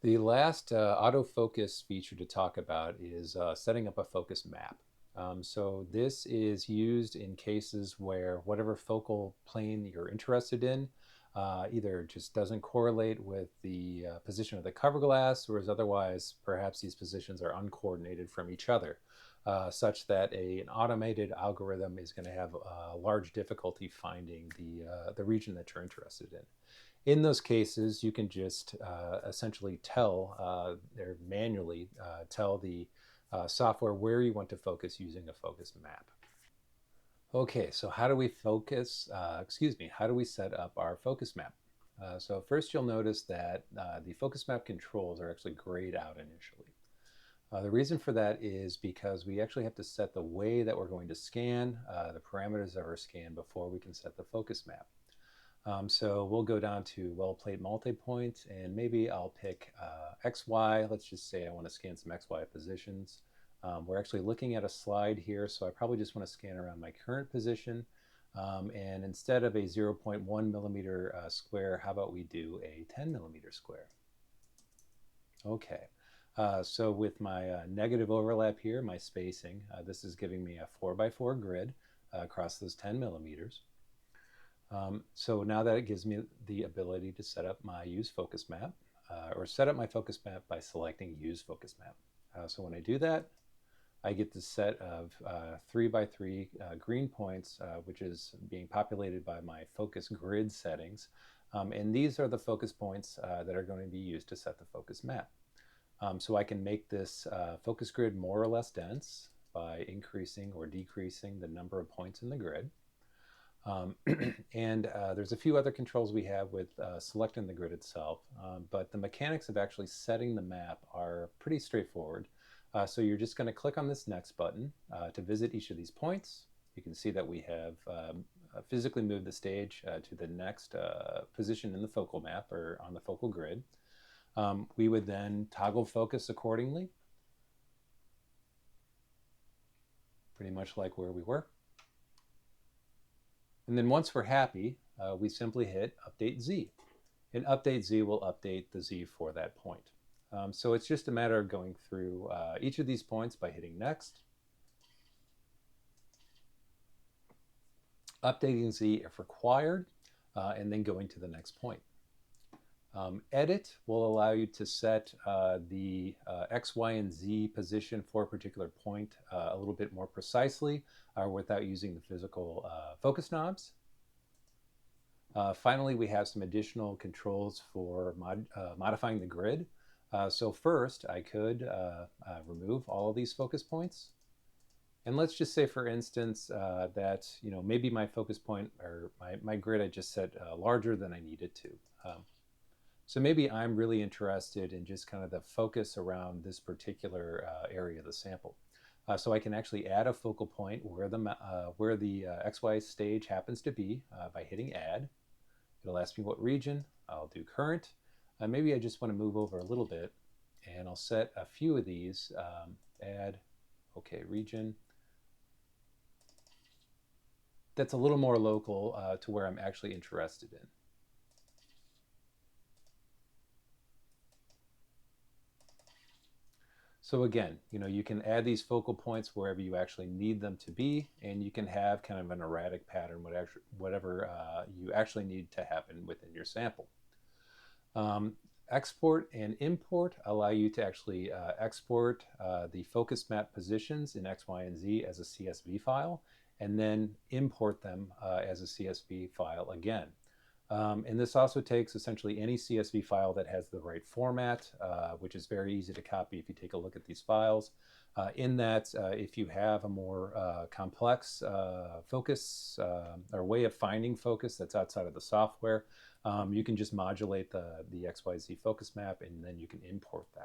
The last autofocus feature to talk about is setting up a focus map. So this is used in cases where whatever focal plane you're interested in either just doesn't correlate with the position of the cover glass, whereas otherwise perhaps these positions are uncoordinated from each other, such that an automated algorithm is going to have large difficulty finding the region that you're interested in. In those cases, you can just essentially tell or manually tell the software where you want to focus using a focus map. Okay, so how do we how do we set up our focus map? So first you'll notice that the focus map controls are actually grayed out initially. The reason for that is because we actually have to set the way that we're going to scan, the parameters of our scan before we can set the focus map. So we'll go down to well plate multi-point, and maybe I'll pick XY. Let's just say I want to scan some XY positions. We're actually looking at a slide here, so I probably just want to scan around my current position. And instead of a 0.1 millimeter square, how about we do a 10 millimeter square? Okay. So with my negative overlap here, my spacing, this is giving me a 4x4 grid across those 10 millimeters. So now that it gives me the ability to set up my use focus map, or set up my focus map by selecting use focus map. So when I do that, I get the set of 3x3 green points, which is being populated by my focus grid settings. And these are the focus points that are going to be used to set the focus map. So I can make this focus grid more or less dense by increasing or decreasing the number of points in the grid. And there's a few other controls we have with selecting the grid itself, but the mechanics of actually setting the map are pretty straightforward. So you're just going to click on this next button to visit each of these points. You can see that we have physically moved the stage to the next position in the focal map or on the focal grid. We would then toggle focus accordingly, pretty much like where we were. And then once we're happy, we simply hit Update Z. And Update Z will update the Z for that point. So it's just a matter of going through each of these points by hitting Next, updating Z if required, and then going to the next point. Edit will allow you to set the X, Y, and Z position for a particular point a little bit more precisely without using the physical focus knobs. Finally, we have some additional controls for modifying the grid. So first, I could remove all of these focus points. And let's just say, for instance, that maybe my focus point or my grid I just set larger than I needed to. So maybe I'm really interested in just kind of the focus around this particular area of the sample. So I can actually add a focal point where the XY stage happens to be by hitting Add. It'll ask me what region. I'll do current. Maybe I just want to move over a little bit, and I'll set a few of these. Add, okay, region. That's a little more local to where I'm actually interested in. So again, you can add these focal points wherever you actually need them to be, and you can have kind of an erratic pattern, whatever you actually need to happen within your sample. Export and import allow you to actually export the focus map positions in X, Y, and Z as a CSV file, and then import them as a CSV file again. And this also takes essentially any CSV file that has the right format, which is very easy to copy if you take a look at these files. In that, if you have a more complex focus or way of finding focus that's outside of the software, you can just modulate the XYZ focus map, and then you can import that.